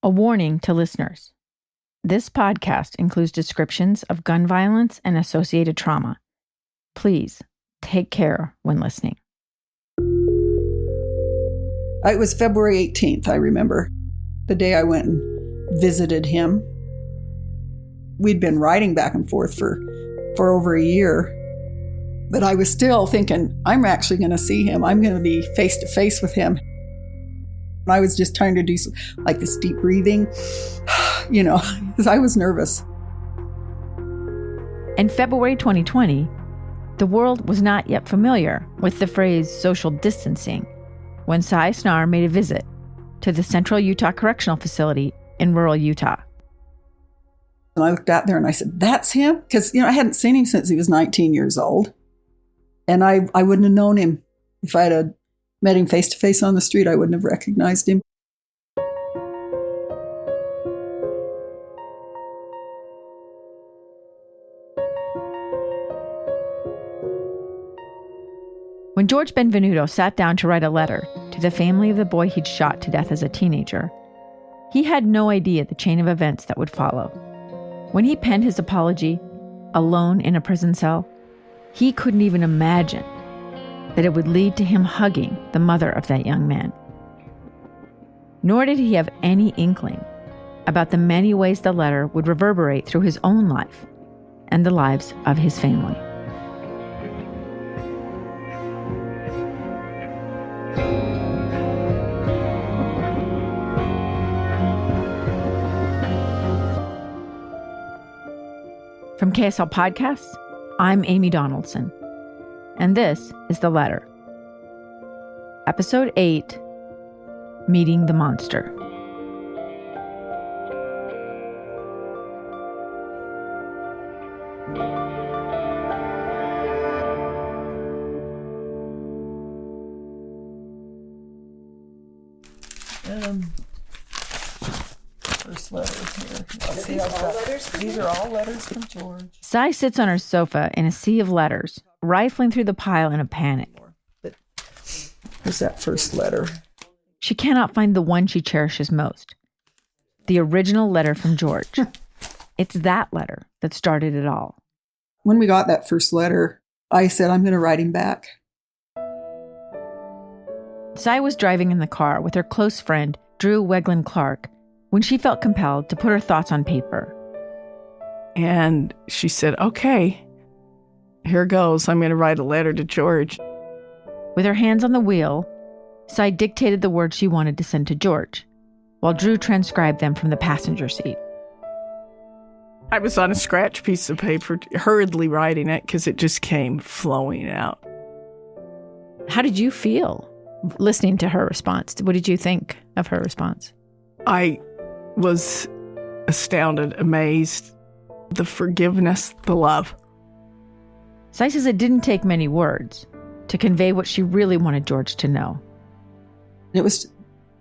A warning to listeners. This podcast includes descriptions of gun violence and associated trauma. Please take care when listening. It was February 18th, I remember, the day I went and visited him. We'd been writing back and forth for over a year, but I was still thinking, I'm actually going to see him. I'm going to be face to face with him. I was just trying to do like this deep breathing, because I was nervous. In February 2020, the world was not yet familiar with the phrase social distancing when Sy Snar made a visit to the Central Utah Correctional Facility in rural Utah. And I looked out there and I said, that's him? Because, I hadn't seen him since he was 19 years old. And I wouldn't have known him if I had met him face to face on the street. I wouldn't have recognized him. When George Benvenuto sat down to write a letter to the family of the boy he'd shot to death as a teenager, he had no idea the chain of events that would follow. When he penned his apology, alone in a prison cell, he couldn't even imagine that it would lead to him hugging the mother of that young man. Nor did he have any inkling about the many ways the letter would reverberate through his own life and the lives of his family. From KSL Podcasts, I'm Amy Donaldson, and this is The Letter. Episode 8, Meeting the Monster. First letter here. These are all letters from George. Sy sits on her sofa in a sea of letters, rifling through the pile in a panic. Here's that first letter. She cannot find the one she cherishes most. The original letter from George. It's that letter that started it all. When we got that first letter, I said, I'm going to write him back. Sy was driving in the car with her close friend, Drew Weglin Clark, when she felt compelled to put her thoughts on paper. And she said, okay, here goes. I'm going to write a letter to George. With her hands on the wheel, Sy dictated the words she wanted to send to George, while Drew transcribed them from the passenger seat. I was on a scratch piece of paper, hurriedly writing it because it just came flowing out. How did you feel listening to her response? What did you think of her response? I was astounded, amazed, the forgiveness, the love. Sy says it didn't take many words to convey what she really wanted George to know. It was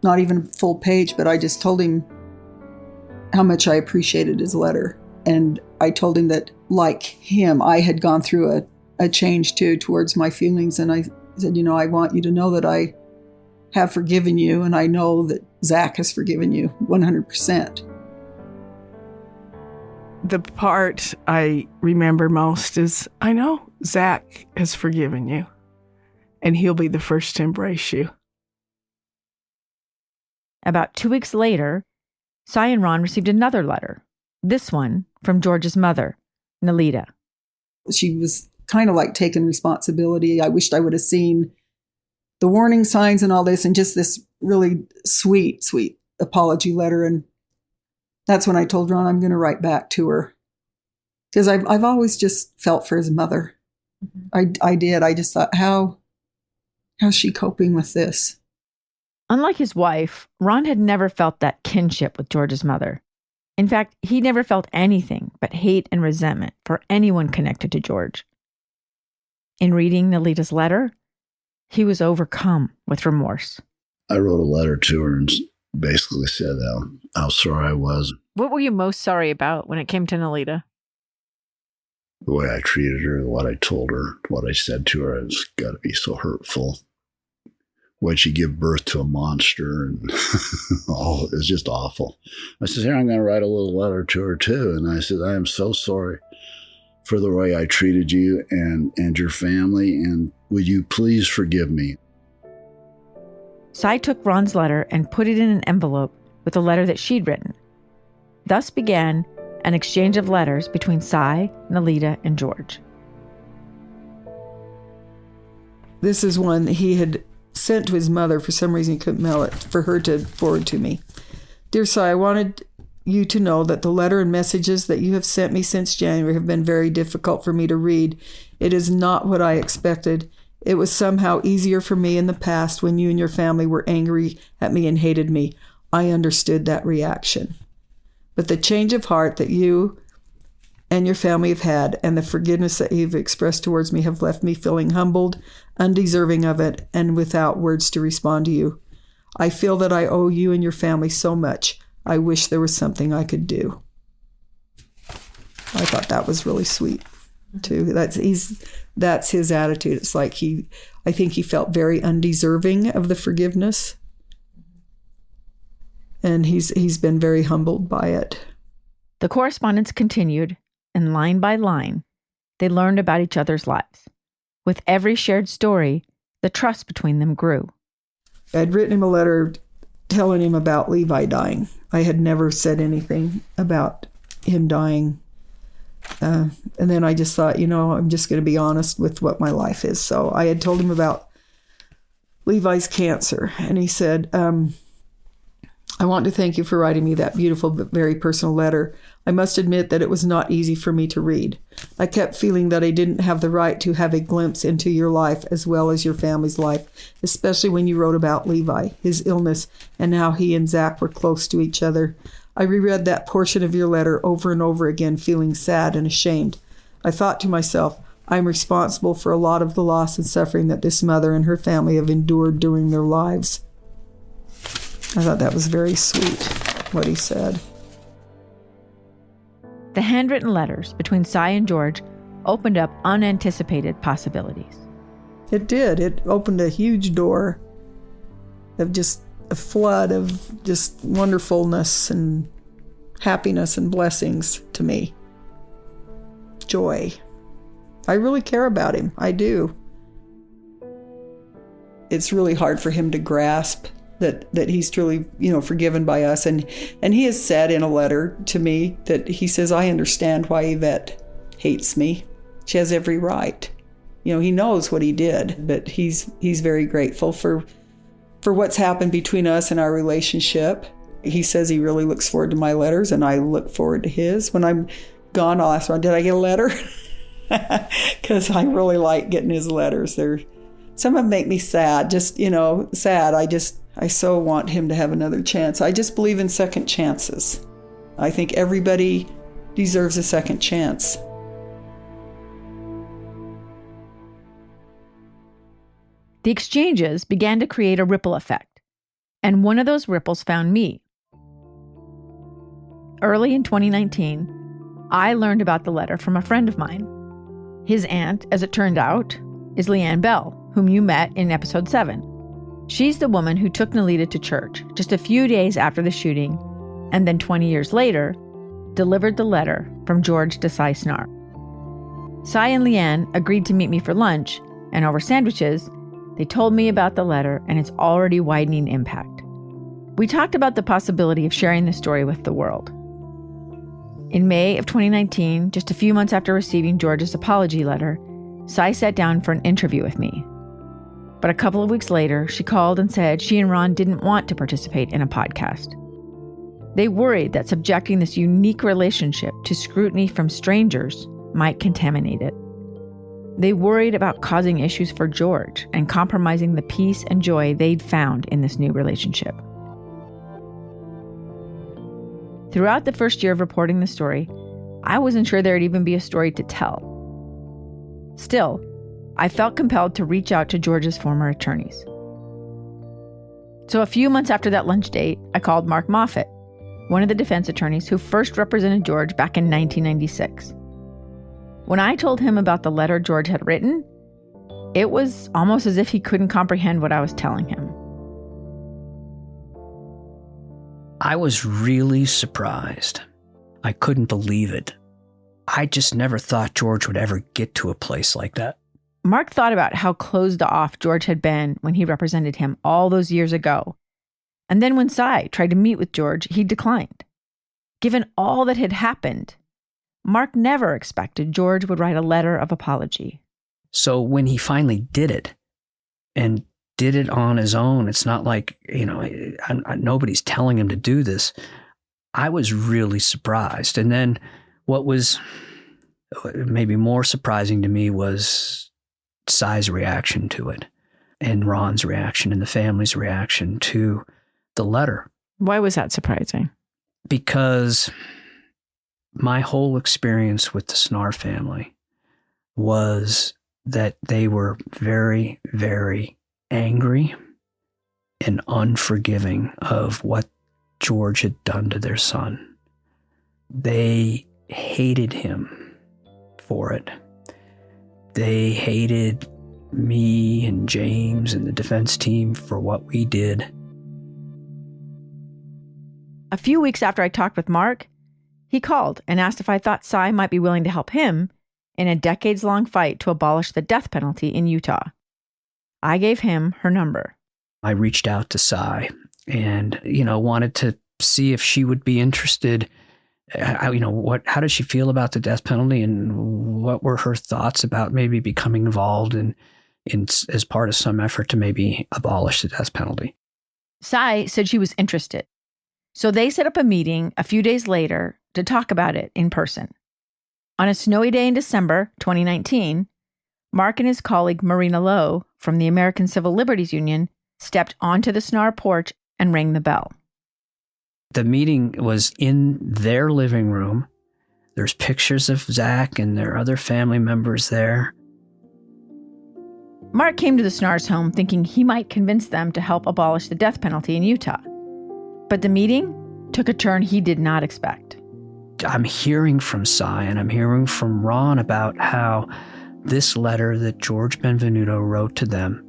not even a full page, but I just told him how much I appreciated his letter. And I told him that, like him, I had gone through a change too towards my feelings. And I said, I want you to know that I have forgiven you, and I know that Zach has forgiven you 100%. The part I remember most is, I know Zach has forgiven you, and he'll be the first to embrace you. About 2 weeks later, Sy and Ron received another letter, this one from George's mother, Nelita. She was kind of like taking responsibility. I wished I would have seen the warning signs and all this, and just this really sweet apology letter. And that's when I told Ron I'm going to write back to her, because I've always just felt for his mother. Mm-hmm. I did. I just thought, how's she coping with this? Unlike his wife, Ron had never felt that kinship with George's mother. In fact, he never felt anything but hate and resentment for anyone connected to George. In reading Nelita's letter, he was overcome with remorse. I wrote a letter to her and basically said how sorry I was. What were you most sorry about when it came to Nelita? The way I treated her, what I told her, what I said to her, it's got to be so hurtful. Why'd she give birth to a monster? And oh, it was just awful. I said, here, I'm going to write a little letter to her too. And I said, I am so sorry for the way I treated you and your family. And would you please forgive me? Cy took Ron's letter and put it in an envelope with a letter that she'd written. Thus began an exchange of letters between Cy, Nelita, and George. This is one he had sent to his mother. For some reason he couldn't mail it, for her to forward to me. Dear Cy, I wanted you to know that the letter and messages that you have sent me since January have been very difficult for me to read. It is not what I expected. It was somehow easier for me in the past when you and your family were angry at me and hated me. I understood that reaction. But the change of heart that you and your family have had and the forgiveness that you've expressed towards me have left me feeling humbled, undeserving of it, and without words to respond to you. I feel that I owe you and your family so much. I wish there was something I could do. I thought that was really sweet, too. That's his attitude. It's like I think he felt very undeserving of the forgiveness. And he's been very humbled by it. The correspondence continued, and line by line, they learned about each other's lives. With every shared story, the trust between them grew. I'd written him a letter telling him about Levi dying. I had never said anything about him dying. And then I just thought, I'm just going to be honest with what my life is. So I had told him about Levi's cancer. And he said, I want to thank you for writing me that beautiful but very personal letter. I must admit that it was not easy for me to read. I kept feeling that I didn't have the right to have a glimpse into your life as well as your family's life, especially when you wrote about Levi, his illness, and how he and Zach were close to each other. I reread that portion of your letter over and over again, feeling sad and ashamed. I thought to myself, I'm responsible for a lot of the loss and suffering that this mother and her family have endured during their lives. I thought that was very sweet, what he said. The handwritten letters between Cy and George opened up unanticipated possibilities. It did. It opened a huge door of just a flood of just wonderfulness and happiness and blessings to me. Joy. I really care about him. I do. It's really hard for him to grasp that he's truly, forgiven by us. And he has said in a letter to me that he says, I understand why Yvette hates me. She has every right. He knows what he did, but he's very grateful for what's happened between us and our relationship. He says he really looks forward to my letters, and I look forward to his. When I'm gone, I'll ask him, did I get a letter? Because I really like getting his letters. Some of them make me sad, sad. I so want him to have another chance. I just believe in second chances. I think everybody deserves a second chance. The exchanges began to create a ripple effect, and one of those ripples found me. Early in 2019, I learned about the letter from a friend of mine. His aunt, as it turned out, is Leanne Bell, whom you met in episode 7. She's the woman who took Nelita to church just a few days after the shooting, and then 20 years later, delivered the letter from George to Cy Snarr. Cy and Leanne agreed to meet me for lunch, and over sandwiches, they told me about the letter and its already widening impact. We talked about the possibility of sharing the story with the world. In May of 2019, just a few months after receiving George's apology letter, Cy sat down for an interview with me. But a couple of weeks later, she called and said she and Ron didn't want to participate in a podcast. They worried that subjecting this unique relationship to scrutiny from strangers might contaminate it. They worried about causing issues for George and compromising the peace and joy they'd found in this new relationship. Throughout the first year of reporting the story, I wasn't sure there'd even be a story to tell. Still, I felt compelled to reach out to George's former attorneys. So a few months after that lunch date, I called Mark Moffett, one of the defense attorneys who first represented George back in 1996. When I told him about the letter George had written, it was almost as if he couldn't comprehend what I was telling him. I was really surprised. I couldn't believe it. I just never thought George would ever get to a place like that. Mark thought about how closed off George had been when he represented him all those years ago. And then when Cy tried to meet with George, he declined. Given all that had happened, Mark never expected George would write a letter of apology. So when he finally did it, and did it on his own, it's not like, nobody's telling him to do this. I was really surprised. And then what was maybe more surprising to me was Cy's reaction to it, and Ron's reaction, and the family's reaction to the letter. Why was that surprising? Because my whole experience with the Snar family was that they were very, very angry and unforgiving of what George had done to their son. They hated him for it. They hated me and James and the defense team for what we did. A few weeks after I talked with Mark, he called and asked if I thought Cy might be willing to help him in a decades-long fight to abolish the death penalty in Utah. I gave him her number. I reached out to Cy and, wanted to see if she would be interested. How did she feel about the death penalty, and what were her thoughts about maybe becoming involved in as part of some effort to maybe abolish the death penalty? Cy said she was interested. So they set up a meeting a few days later to talk about it in person. On a snowy day in December 2019, Mark and his colleague Marina Lowe from the American Civil Liberties Union stepped onto the Snar porch and rang the bell. The meeting was in their living room. There's pictures of Zach and their other family members there. Mark came to the Snars' home thinking he might convince them to help abolish the death penalty in Utah. But the meeting took a turn he did not expect. I'm hearing from Cy and I'm hearing from Ron about how this letter that George Benvenuto wrote to them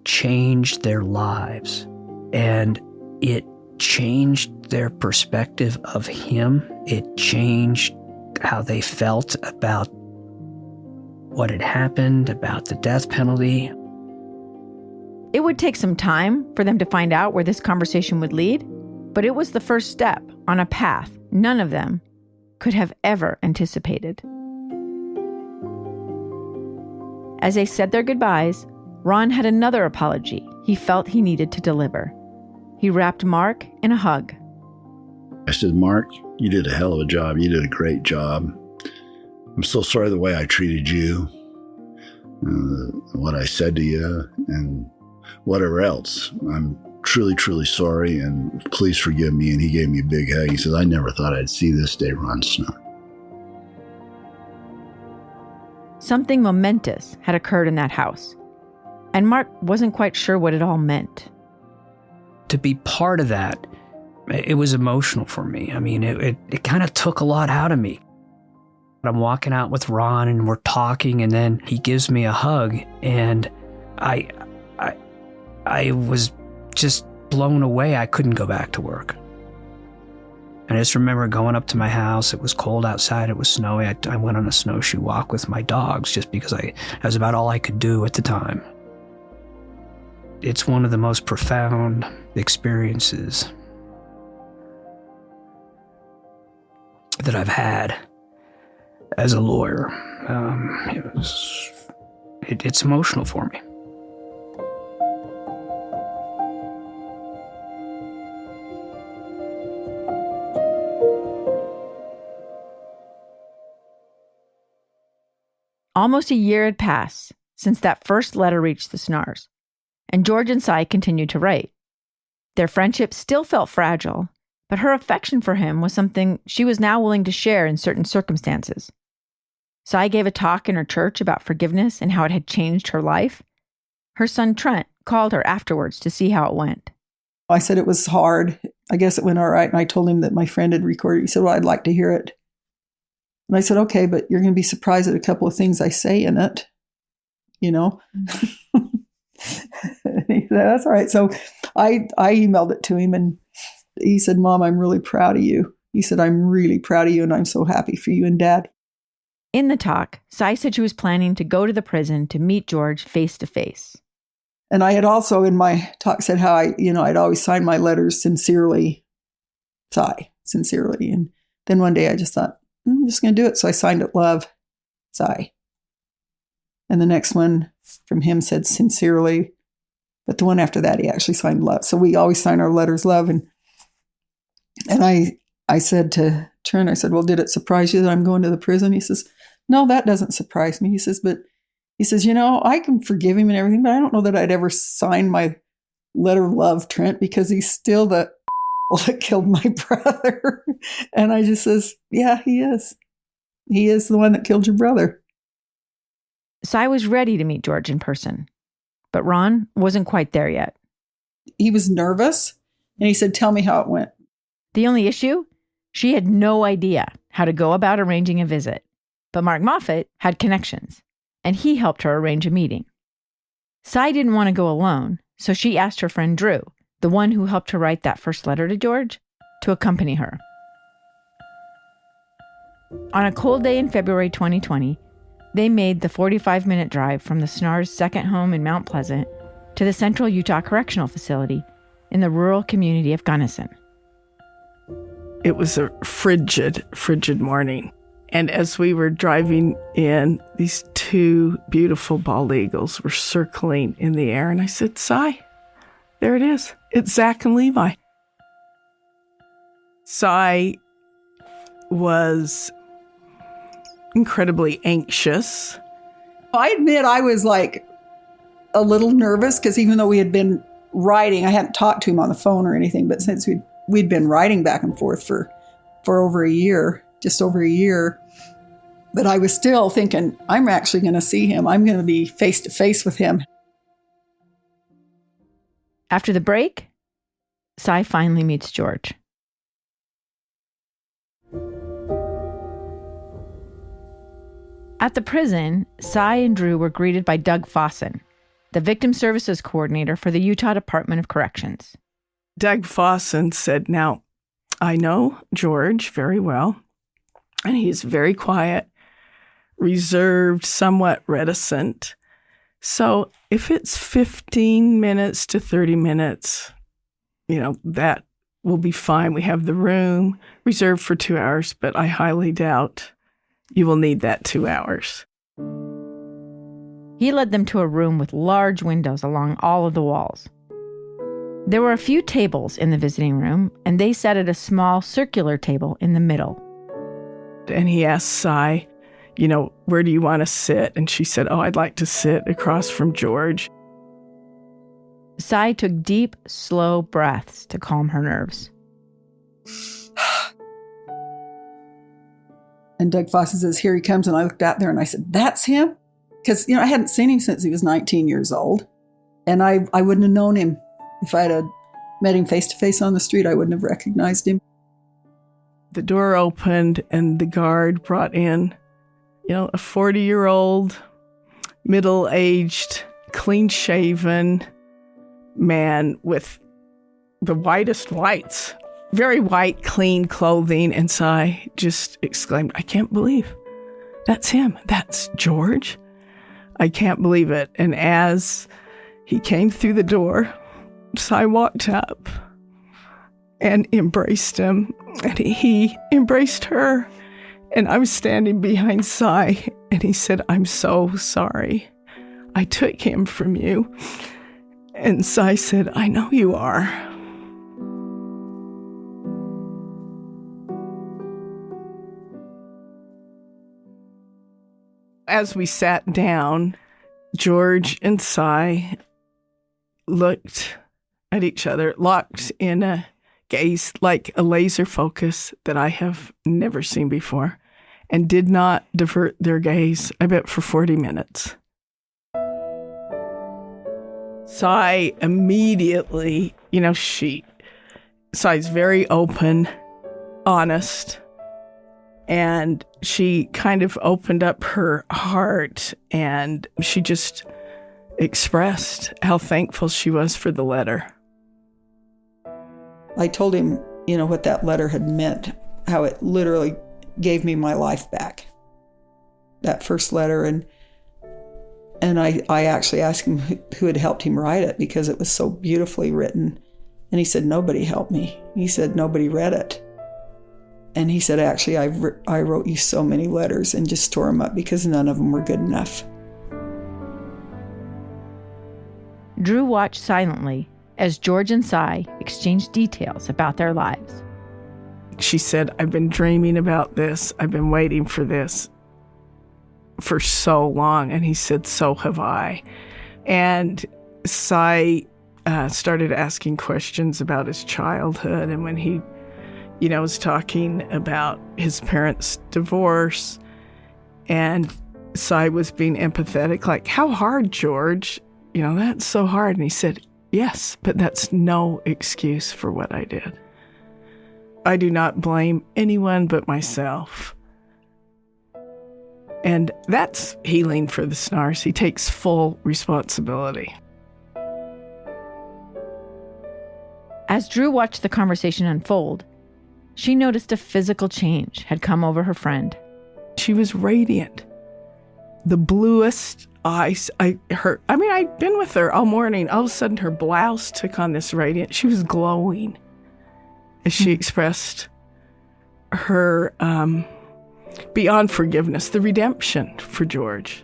changed their lives. And it changed their perspective of him. It changed how they felt about what had happened, about the death penalty. It would take some time for them to find out where this conversation would lead, but it was the first step on a path none of them could have ever anticipated. As they said their goodbyes, Ron had another apology he felt he needed to deliver. He wrapped Mark in a hug. I said, Mark, you did a hell of a job. You did a great job. I'm so sorry the way I treated you, what I said to you, and whatever else. I'm truly, truly sorry, and please forgive me. And he gave me a big hug. He said, I never thought I'd see this day, Ron Snar. Something momentous had occurred in that house, and Mark wasn't quite sure what it all meant. To be part of that, it was emotional for me. I mean, it kind of took a lot out of me. I'm walking out with Ron and we're talking, and then he gives me a hug, and I was just blown away. I couldn't go back to work. And I just remember going up to my house. It was cold outside. It was snowy. I went on a snowshoe walk with my dogs just because that was about all I could do at the time. It's one of the most profound experiences that I've had as a lawyer. It's emotional for me. Almost a year had passed since that first letter reached the Snars, and George and Cy continued to write. Their friendship still felt fragile, but her affection for him was something she was now willing to share in certain circumstances. Cy gave a talk in her church about forgiveness and how it had changed her life. Her son Trent called her afterwards to see how it went. I said it was hard. I guess it went all right. And I told him that my friend had recorded. He said, well, I'd like to hear it. And I said, okay, but you're going to be surprised at a couple of things I say in it, you know? And he said, that's all right. So I emailed it to him, and He said, Mom, I'm really proud of you. He said, I'm really proud of you, and I'm so happy for you and Dad. In the talk, Cy said she was planning to go to the prison to meet George face to face. And I had also in my talk said how I'd always sign my letters sincerely, Cy, sincerely. And then one day I just thought, I'm just going to do it. So I signed it, Love, Cy. And the next one from him said sincerely. But the one after that, he actually signed Love. So we always sign our letters, Love. And I said to Trent, I said, well, did it surprise you that I'm going to the prison? He says, no, that doesn't surprise me. He says, I can forgive him and everything, but I don't know that I'd ever sign my letter of love, Trent, because he's still the that killed my brother. And I just says, yeah, he is. He is the one that killed your brother. Cy was ready to meet George in person, but Ron wasn't quite there yet. He was nervous, and he said, tell me how it went. The only issue? She had no idea how to go about arranging a visit, but Mark Moffat had connections, and he helped her arrange a meeting. Cy didn't want to go alone, so she asked her friend Drew, the one who helped her write that first letter to George, to accompany her. On a cold day in February 2020, they made the 45-minute drive from the SNAR's second home in Mount Pleasant to the Central Utah Correctional Facility in the rural community of Gunnison. It was a frigid morning. And as we were driving in, these two beautiful bald eagles were circling in the air. And I said, Cy, there it is. It's Zach and Levi. Cy was incredibly anxious. I admit I was like a little nervous because even though we had been writing, I hadn't talked to him on the phone or anything, but since we'd been writing back and forth for over a year, just over a year. But I was still thinking, I'm actually going to see him. I'm going to be face to face with him. After the break, Cy finally meets George. At the prison, Cy and Drew were greeted by Doug Fossen, the Victim Services Coordinator for the Utah Department of Corrections. Doug Fossen said, now, I know George very well, and he's very quiet, reserved, somewhat reticent. So if it's 15 minutes to 30 minutes, that will be fine. We have the room reserved for 2 hours, but I highly doubt you will need that 2 hours. He led them to a room with large windows along all of the walls. There were a few tables in the visiting room, and they sat at a small circular table in the middle. And he asked Cy, where do you want to sit? And she said, I'd like to sit across from George. Cy took deep, slow breaths to calm her nerves. And Doug Fossen says, here he comes. And I looked out there and I said, that's him? Because, I hadn't seen him since he was 19 years old. And I wouldn't have known him. If I had met him face to face on the street, I wouldn't have recognized him. The door opened and the guard brought in, a 40-year-old, middle-aged, clean-shaven man with the whitest whites, very white, clean clothing. And Cy just exclaimed, I can't believe that's him. That's George. I can't believe it. And as he came through the door, Cy walked up and embraced him, and he embraced her. And I was standing behind Cy, and he said, I'm so sorry. I took him from you. And Cy said, I know you are. As we sat down, George and Cy looked at each other, locked in a gaze like a laser focus that I have never seen before, and did not divert their gaze, I bet, for 40 minutes. Cy immediately, Cy's very open, honest, and she kind of opened up her heart, and she just expressed how thankful she was for the letter. I told him what that letter had meant, how it literally gave me my life back. That first letter, and I actually asked him who had helped him write it because it was so beautifully written. And he said, nobody helped me. He said, nobody read it. And he said, actually, I wrote you so many letters and just tore them up because none of them were good enough. Drew watched silently as George and Cy exchanged details about their lives. She said, I've been dreaming about this. I've been waiting for this for so long. And he said, so have I. And Cy started asking questions about his childhood. And when he, was talking about his parents' divorce, and Cy was being empathetic, like, how hard, George? That's so hard. And he said, yes, but that's no excuse for what I did. I do not blame anyone but myself. And that's healing for the Snars. He takes full responsibility. As Drew watched the conversation unfold, she noticed a physical change had come over her friend. She was radiant. The bluest eyes. I'd been with her all morning. All of a sudden, her blouse took on this radiance. She was glowing as she expressed her beyond forgiveness, the redemption for George.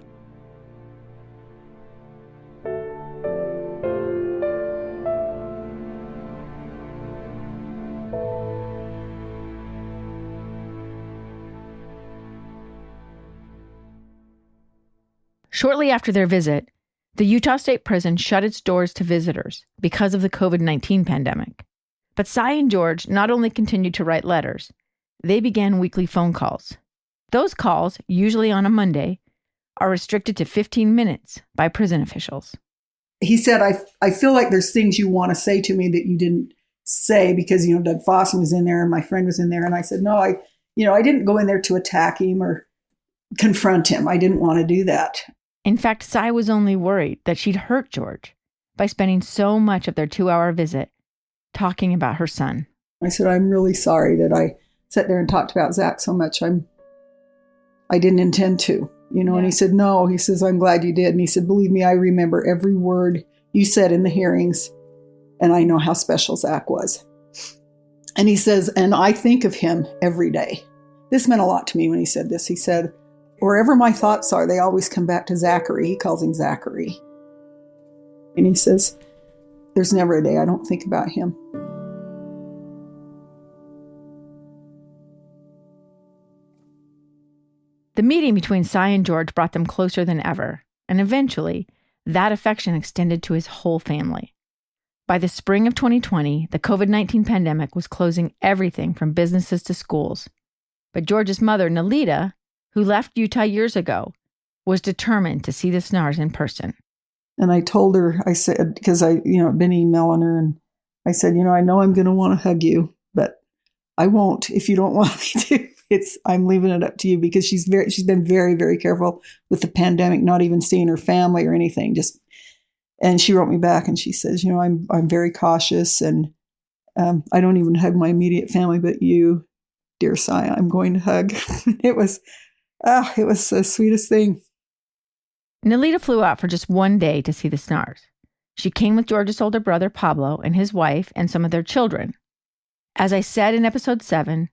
Shortly after their visit, the Utah State Prison shut its doors to visitors because of the COVID-19 pandemic. But Cy and George not only continued to write letters, they began weekly phone calls. Those calls, usually on a Monday, are restricted to 15 minutes by prison officials. He said, I feel like there's things you want to say to me that you didn't say because, Doug Fossen was in there and my friend was in there. And I said, no, I didn't go in there to attack him or confront him. I didn't want to do that. In fact, Cy was only worried that she'd hurt George by spending so much of their 2-hour visit talking about her son. I said, I'm really sorry that I sat there and talked about Zach so much. I didn't intend to, And he said, no. He says, I'm glad you did. And he said, believe me, I remember every word you said in the hearings, and I know how special Zach was. And he says, and I think of him every day. This meant a lot to me when he said this. He said, wherever my thoughts are, they always come back to Zachary. He calls him Zachary. And he says, there's never a day I don't think about him. The meeting between Cy and George brought them closer than ever, and eventually, that affection extended to his whole family. By the spring of 2020, the COVID-19 pandemic was closing everything from businesses to schools. But George's mother, Nelita, who left Utah years ago, was determined to see the Snars in person. And I told her, I said, because I'd been emailing her, and I said, I know I'm going to want to hug you, but I won't if you don't want me to. I'm leaving it up to you, because she's been very, very careful with the pandemic, not even seeing her family or anything. And she wrote me back and she says, I'm very cautious, and I don't even hug my immediate family, but you, dear Cy, I'm going to hug. It was the sweetest thing. Nelita flew out for just one day to see the Snars. She came with George's older brother, Pablo, and his wife, and some of their children. As I said in episode 7,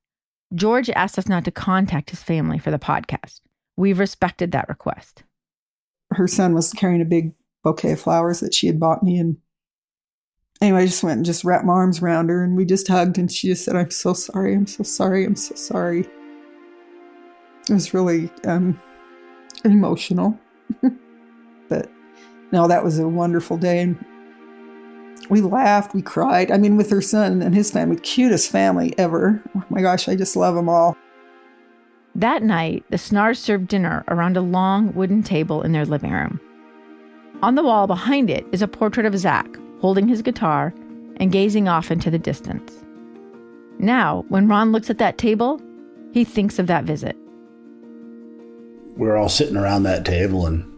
George asked us not to contact his family for the podcast. We've respected that request. Her son was carrying a big bouquet of flowers that she had bought me. And anyway, I just went and just wrapped my arms around her, and we just hugged, and she just said, I'm so sorry. I'm so sorry. I'm so sorry. It was really emotional. But no, that was a wonderful day. And we laughed, we cried. I mean, with her son and his family, cutest family ever. Oh my gosh, I just love them all. That night, the Snars served dinner around a long wooden table in their living room. On the wall behind it is a portrait of Zach holding his guitar and gazing off into the distance. Now, when Ron looks at that table, he thinks of that visit. We're all sitting around that table, and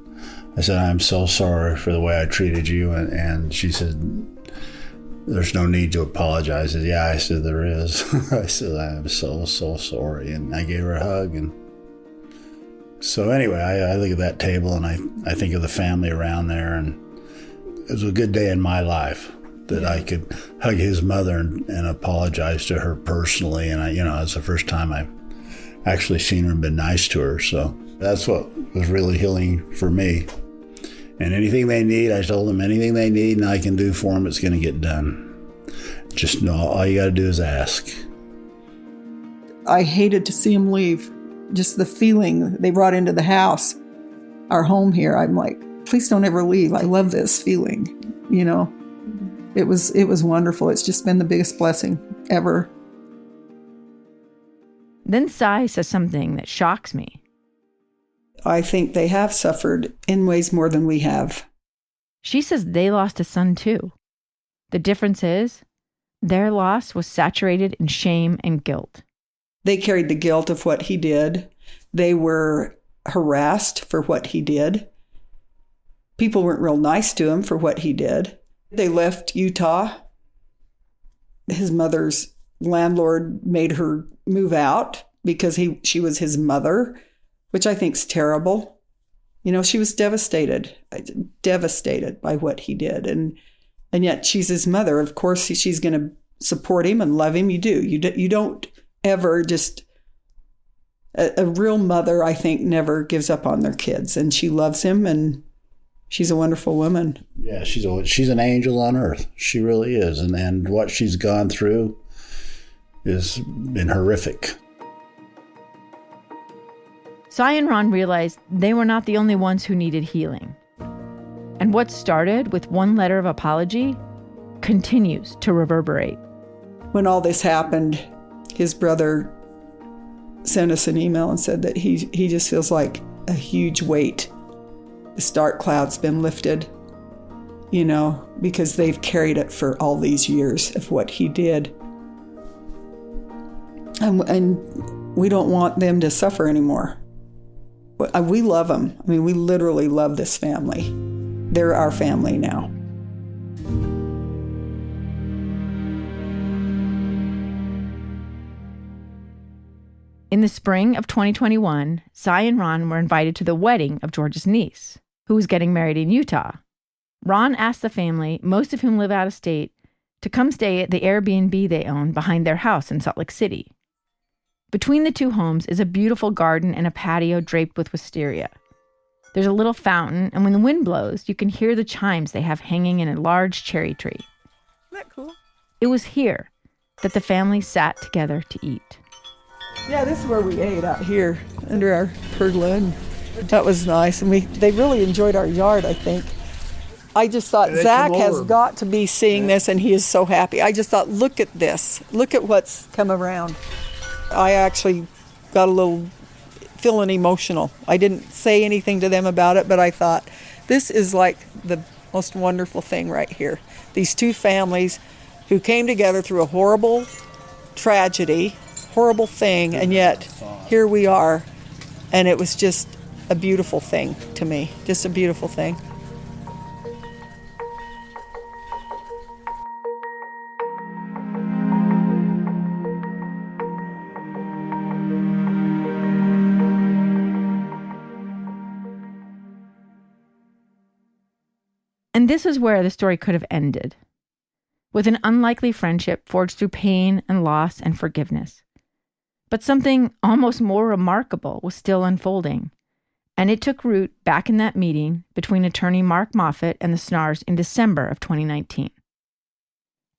I said, I'm so sorry for the way I treated you. And she said, there's no need to apologize. I said, yeah, I said, there is. I said, I am so sorry. And I gave her a hug. And so anyway, I look at that table and I think of the family around there. And it was a good day in my life that I could hug his mother and apologize to her personally. And it's the first time I've actually seen her and been nice to her. So that's what was really healing for me. And anything they need, I told them anything they need and I can do for them, it's going to get done. Just know all you got to do is ask. I hated to see him leave. Just the feeling they brought into the house, our home here. I'm like, please don't ever leave. I love this feeling. It was wonderful. It's just been the biggest blessing ever. Then Cy says something that shocks me. I think they have suffered in ways more than we have. She says they lost a son too. The difference is their loss was saturated in shame and guilt. They carried the guilt of what he did. They were harassed for what he did. People weren't real nice to him for what he did. They left Utah. His mother's landlord made her move out because she was his mother, which I think is terrible. She was devastated by what he did. And yet she's his mother. Of course, she's going to support him and love him. You do. You don't ever just... A real mother, I think, never gives up on their kids. And she loves him, and she's a wonderful woman. Yeah, she's an angel on earth. She really is. And what she's gone through has been horrific. Cy and Ron realized they were not the only ones who needed healing. And what started with one letter of apology continues to reverberate. When all this happened, his brother sent us an email and said that he just feels like a huge weight. This dark cloud's been lifted, because they've carried it for all these years of what he did. And we don't want them to suffer anymore. We love them. I mean, we literally love this family. They're our family now. In the spring of 2021, Cy and Ron were invited to the wedding of George's niece, who was getting married in Utah. Ron asked the family, most of whom live out of state, to come stay at the Airbnb they own behind their house in Salt Lake City. Between the two homes is a beautiful garden and a patio draped with wisteria. There's a little fountain, and when the wind blows, you can hear the chimes they have hanging in a large cherry tree. Isn't that cool? It was here that the family sat together to eat. Yeah, this is where we ate, out here under our pergola, and that was nice. And they really enjoyed our yard, I think. I just thought Zach has got to be seeing this, and he is so happy. I just thought, look at this. Look at what's come around. I actually got a little feeling emotional. I didn't say anything to them about it, but I thought, this is like the most wonderful thing right here. These two families who came together through a horrible tragedy, horrible thing, and yet here we are. And it was just a beautiful thing to me, just a beautiful thing. And this is where the story could have ended, with an unlikely friendship forged through pain and loss and forgiveness. But something almost more remarkable was still unfolding, and it took root back in that meeting between attorney Mark Moffett and the Snars in December of 2019.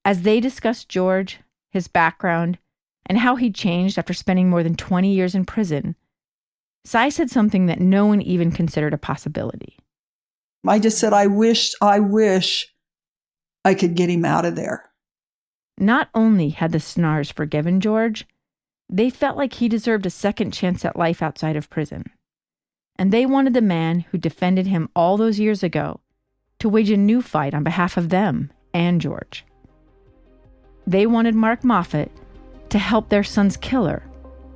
As they discussed George, his background, and how he'd changed after spending more than 20 years in prison, Cy said something that no one even considered a possibility. I just said, I wish I could get him out of there. Not only had the Snars forgiven George, they felt like he deserved a second chance at life outside of prison. And they wanted the man who defended him all those years ago to wage a new fight on behalf of them and George. They wanted Mark Moffett to help their son's killer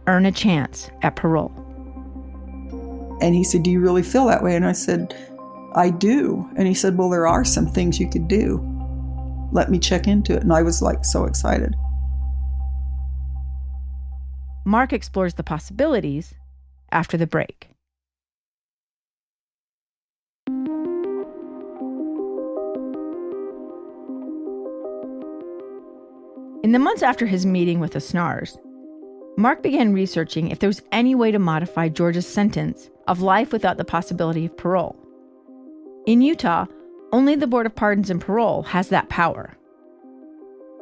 earn a chance at parole. And he said, do you really feel that way? And I said, I do. And he said, well, there are some things you could do. let me check into it. And I was like so excited. Mark explores the possibilities after the break. In the months after his meeting with the Snars, Mark began researching if there was any way to modify George's sentence of life without the possibility of parole. In Utah, only the Board of Pardons and Parole has that power.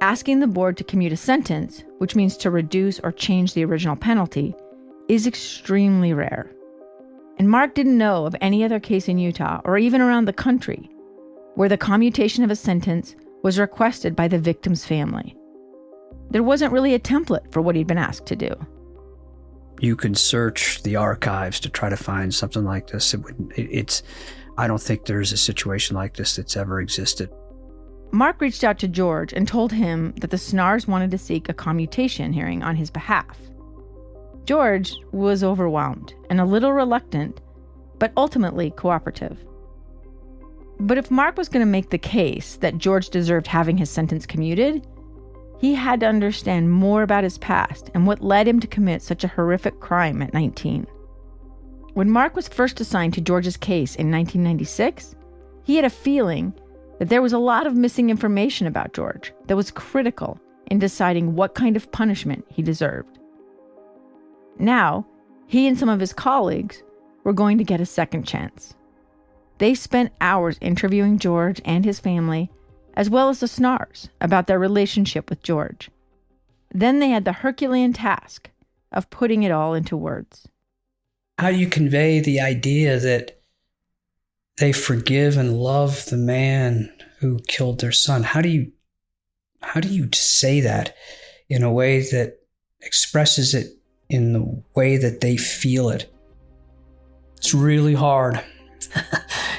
Asking the board to commute a sentence, which means to reduce or change the original penalty, is extremely rare. And Mark didn't know of any other case in Utah, or even around the country, where the commutation of a sentence was requested by the victim's family. There wasn't really a template for what he'd been asked to do. You could search the archives to try to find something like this. I don't think there's a situation like this that's ever existed. Mark reached out to George and told him that the Snars wanted to seek a commutation hearing on his behalf. George was overwhelmed and a little reluctant, but ultimately cooperative. But if Mark was going to make the case that George deserved having his sentence commuted, he had to understand more about his past and what led him to commit such a horrific crime at 19. When Mark was first assigned to George's case in 1996, he had a feeling that there was a lot of missing information about George that was critical in deciding what kind of punishment he deserved. Now, he and some of his colleagues were going to get a second chance. They spent hours interviewing George and his family, as well as the Snars, about their relationship with George. Then they had the Herculean task of putting it all into words. How do you convey the idea that they forgive and love the man who killed their son? How do you say that in a way that expresses it in the way that they feel it? It's really hard.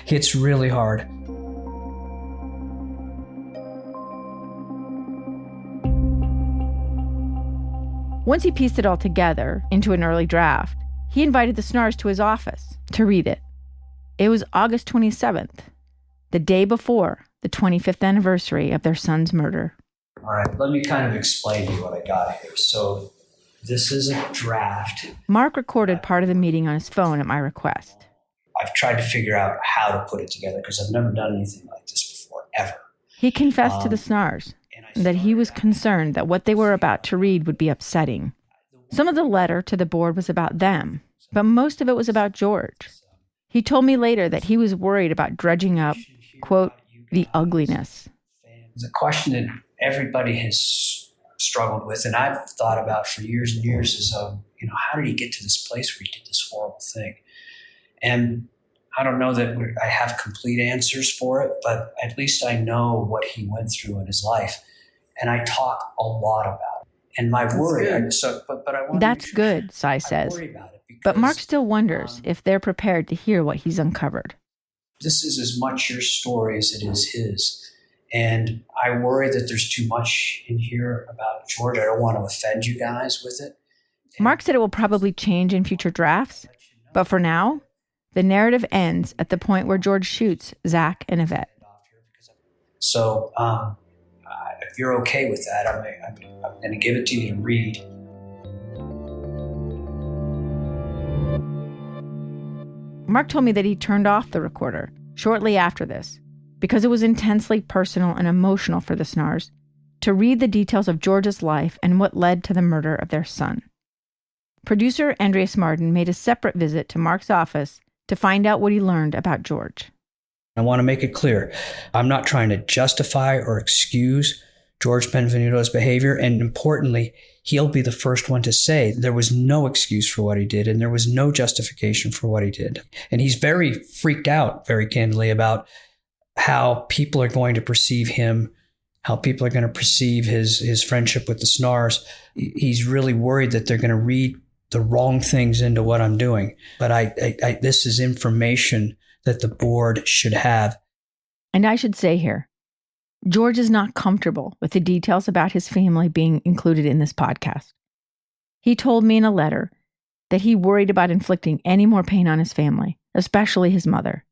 It's really hard. Once he pieced it all together into an early draft, he invited the Snars to his office to read it. It was August 27th, the day before the 25th anniversary of their son's murder. All right, let me kind of explain to you what I got here. So this is a draft. Mark recorded part of the meeting on his phone at my request. I've tried to figure out how to put it together because I've never done anything like this before, ever. He confessed to the Snars that he was concerned that what they were about to read would be upsetting. Some of the letter to the board was about them, but most of it was about George. He told me later that he was worried about dredging up, quote, the ugliness. The question that everybody has struggled with, and I've thought about for years and years, is, how did he get to this place where he did this horrible thing? And I don't know that I have complete answers for it, but at least I know what he went through in his life. And I talk a lot about it. And my worry, That's good, Cy says. But Mark still wonders if they're prepared to hear what he's uncovered. This is as much your story as it is his. And I worry that there's too much in here about George. I don't want to offend you guys with it. Mark said it will probably change in future drafts. But for now, the narrative ends at the point where George shoots Zach and Yvette. So if you're okay with that, I'm going to give it to you to read. Mark told me that he turned off the recorder shortly after this because it was intensely personal and emotional for the Snars to read the details of George's life and what led to the murder of their son. Producer Andreas Martin made a separate visit to Mark's office to find out what he learned about George. I want to make it clear, I'm not trying to justify or excuse George Benvenuto's behavior, and importantly, he'll be the first one to say there was no excuse for what he did and there was no justification for what he did. And he's very freaked out, very candidly, about how people are going to perceive him, how people are going to perceive his friendship with the Snars. He's really worried that they're going to read the wrong things into what I'm doing. But I this is information that the board should have. And I should say here, George is not comfortable with the details about his family being included in this podcast. He told me in a letter that he worried about inflicting any more pain on his family, especially his mother.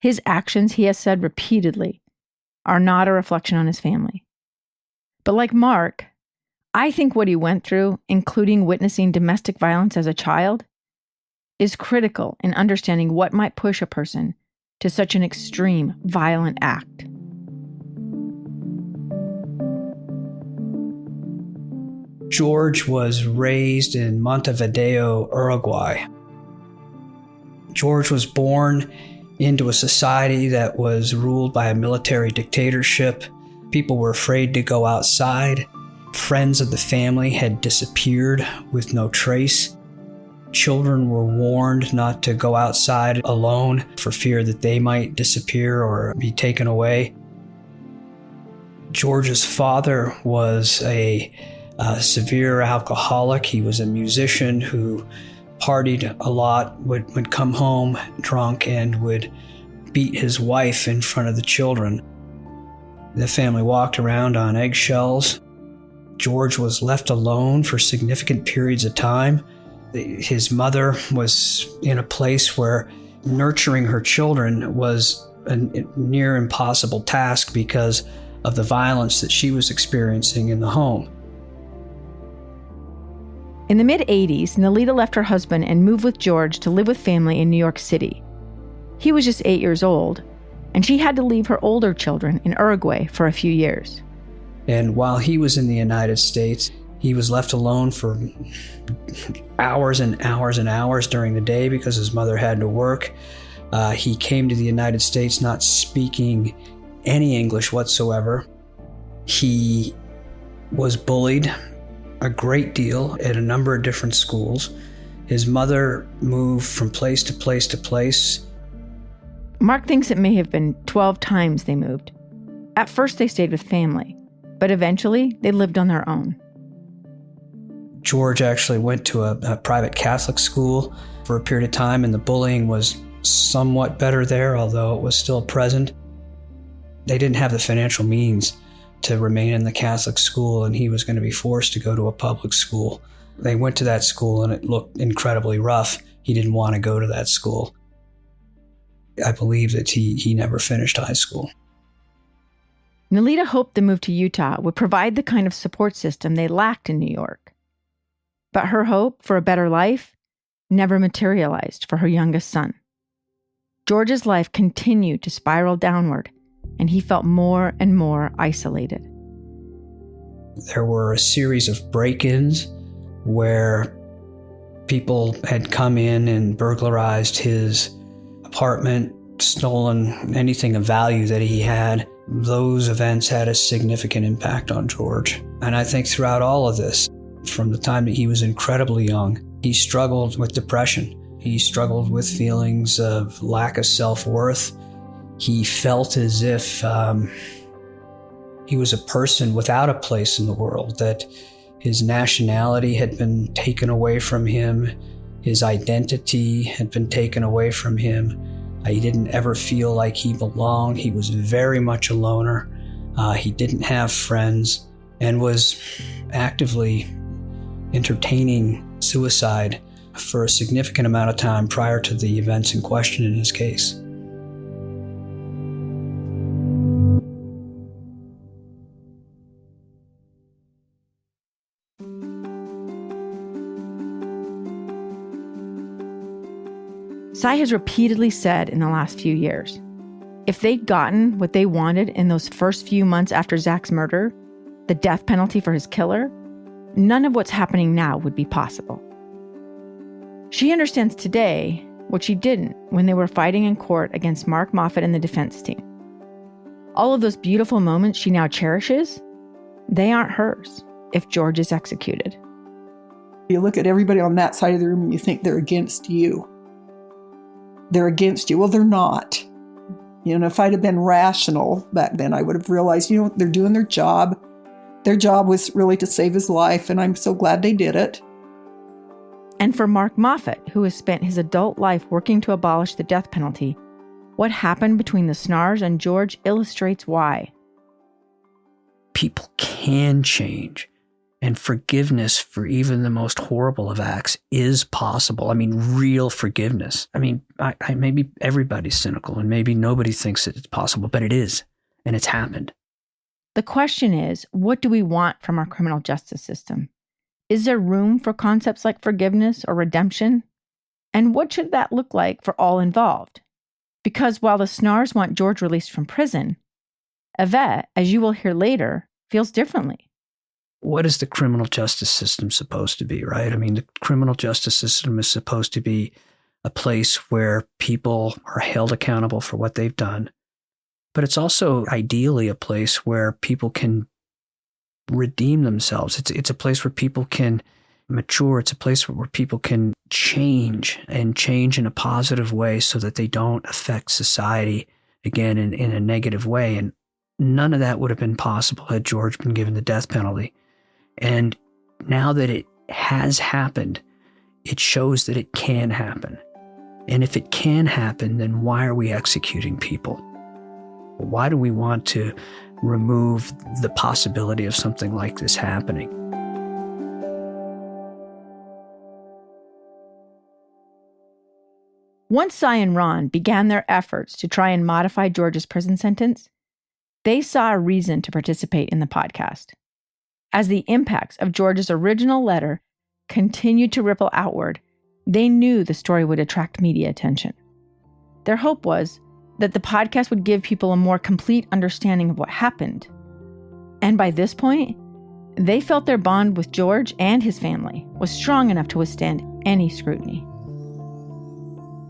His actions, he has said repeatedly, are not a reflection on his family. But like Mark, I think what he went through, including witnessing domestic violence as a child, is critical in understanding what might push a person to such an extreme, violent act. George was raised in Montevideo, Uruguay. George was born into a society that was ruled by a military dictatorship. People were afraid to go outside. Friends of the family had disappeared with no trace. Children were warned not to go outside alone for fear that they might disappear or be taken away. George's father was a severe alcoholic. He was a musician who partied a lot, would come home drunk and would beat his wife in front of the children. The family walked around on eggshells. George was left alone for significant periods of time. His mother was in a place where nurturing her children was a near impossible task because of the violence that she was experiencing in the home. In the mid-'80s, Nalita left her husband and moved with George to live with family in New York City. He was just 8 years old, and she had to leave her older children in Uruguay for a few years. And while he was in the United States, he was left alone for hours and hours and hours during the day because his mother had to work. He came to the United States not speaking any English whatsoever. He was bullied a great deal at a number of different schools. His mother moved from place to place to place. Mark thinks it may have been 12 times they moved. At first they stayed with family, but eventually they lived on their own. George actually went to a private Catholic school for a period of time, and the bullying was somewhat better there, although it was still present. They didn't have the financial means to remain in the Catholic school, and he was going to be forced to go to a public school. They went to that school, and it looked incredibly rough. He didn't want to go to that school. I believe that he never finished high school. Nalita hoped the move to Utah would provide the kind of support system they lacked in New York. But her hope for a better life never materialized for her youngest son. George's life continued to spiral downward, and he felt more and more isolated. There were a series of break-ins where people had come in and burglarized his apartment, stolen anything of value that he had. Those events had a significant impact on George. And I think throughout all of this, from the time that he was incredibly young, he struggled with depression. He struggled with feelings of lack of self-worth. He felt as if he was a person without a place in the world, that his nationality had been taken away from him, his identity had been taken away from him. He didn't ever feel like he belonged. He was very much a loner. He didn't have friends and was actively entertaining suicide for a significant amount of time prior to the events in question in his case. Sy has repeatedly said in the last few years, if they'd gotten what they wanted in those first few months after Zach's murder, the death penalty for his killer, none of what's happening now would be possible. She understands today what she didn't when they were fighting in court against Mark Moffat and the defense team. All of those beautiful moments she now cherishes, they aren't hers if George is executed. You look at everybody on that side of the room and you think they're against you. They're against you. Well, they're not. You know, if I'd have been rational back then, I would have realized, you know, they're doing their job. Their job was really to save his life, and I'm so glad they did it. And for Mark Moffat, who has spent his adult life working to abolish the death penalty, what happened between the Snars and George illustrates why. People can change, and forgiveness for even the most horrible of acts is possible. I mean, real forgiveness. I mean, maybe everybody's cynical, and maybe nobody thinks that it's possible, but it is. and it's happened. The question is, what do we want from our criminal justice system? Is there room for concepts like forgiveness or redemption? And what should that look like for all involved? Because while the Snarrs want George released from prison, Yvette, as you will hear later, feels differently. What is the criminal justice system supposed to be, right? I mean, the criminal justice system is supposed to be a place where people are held accountable for what they've done. But it's also ideally a place where people can redeem themselves. It's a place where people can mature. It's a place where people can change in a positive way so that they don't affect society again in a negative way. And none of that would have been possible had George been given the death penalty. And now that it has happened, it shows that it can happen. And if it can happen, then why are we executing people? Why do we want to remove the possibility of something like this happening? Once Cy and Ron began their efforts to try and modify George's prison sentence, they saw a reason to participate in the podcast. As the impacts of George's original letter continued to ripple outward, they knew the story would attract media attention. Their hope was that the podcast would give people a more complete understanding of what happened. And by this point, they felt their bond with George and his family was strong enough to withstand any scrutiny.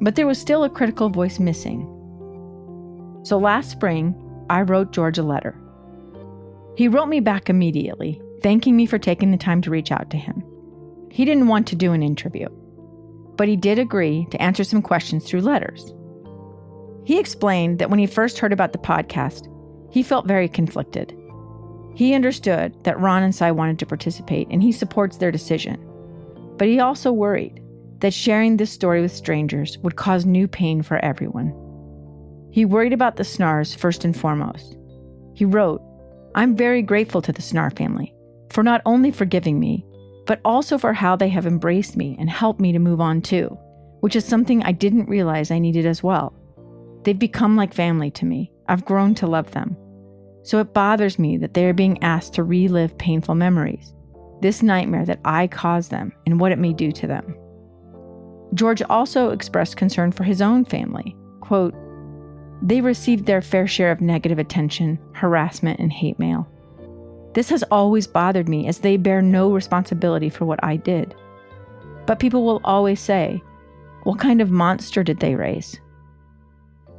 But there was still a critical voice missing. So last spring, I wrote George a letter. He wrote me back immediately, thanking me for taking the time to reach out to him. He didn't want to do an interview, but he did agree to answer some questions through letters. He explained that when he first heard about the podcast, he felt very conflicted. He understood that Ron and Cy wanted to participate, and he supports their decision. But he also worried that sharing this story with strangers would cause new pain for everyone. He worried about the Snarrs first and foremost. He wrote, "I'm very grateful to the Snarr family for not only forgiving me, but also for how they have embraced me and helped me to move on too, which is something I didn't realize I needed as well. They've become like family to me. I've grown to love them. So it bothers me that they are being asked to relive painful memories, this nightmare that I caused them and what it may do to them." George also expressed concern for his own family. Quote, "They received their fair share of negative attention, harassment, and hate mail. This has always bothered me as they bear no responsibility for what I did. But people will always say, what kind of monster did they raise?"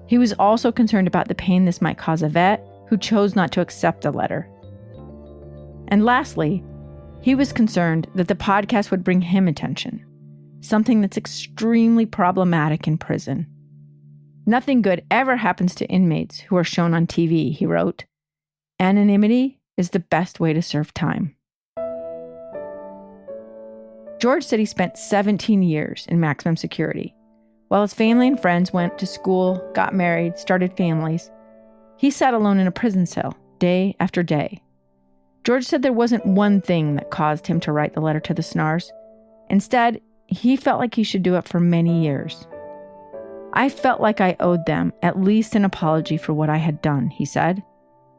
He was also concerned about the pain this might cause Yvette, who chose not to accept the letter. And lastly, he was concerned that the podcast would bring him attention, something that's extremely problematic in prison. "Nothing good ever happens to inmates who are shown on TV," he wrote. "Anonymity is the best way to serve time." George said he spent 17 years in maximum security. While his family and friends went to school, got married, started families, he sat alone in a prison cell day after day. George said there wasn't one thing that caused him to write the letter to the Snarrs. Instead, he felt like he should do it for many years. "I felt like I owed them at least an apology for what I had done," he said.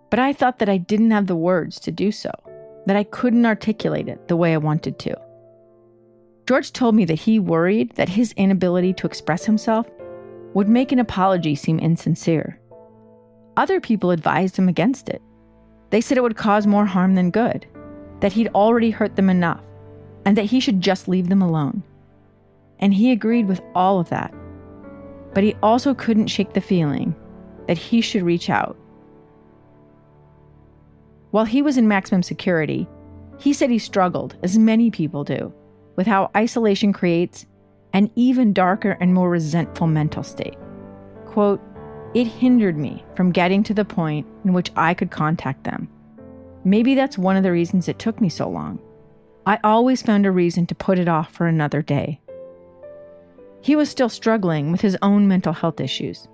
"But I thought that I didn't have the words to do so, that I couldn't articulate it the way I wanted to." George told me that he worried that his inability to express himself would make an apology seem insincere. Other people advised him against it. They said it would cause more harm than good, that he'd already hurt them enough, and that he should just leave them alone. And he agreed with all of that. But he also couldn't shake the feeling that he should reach out. While he was in maximum security, he said he struggled, as many people do, with how isolation creates an even darker and more resentful mental state. Quote, "It hindered me from getting to the point in which I could contact them. Maybe that's one of the reasons it took me so long. I always found a reason to put it off for another day." He was still struggling with his own mental health issues.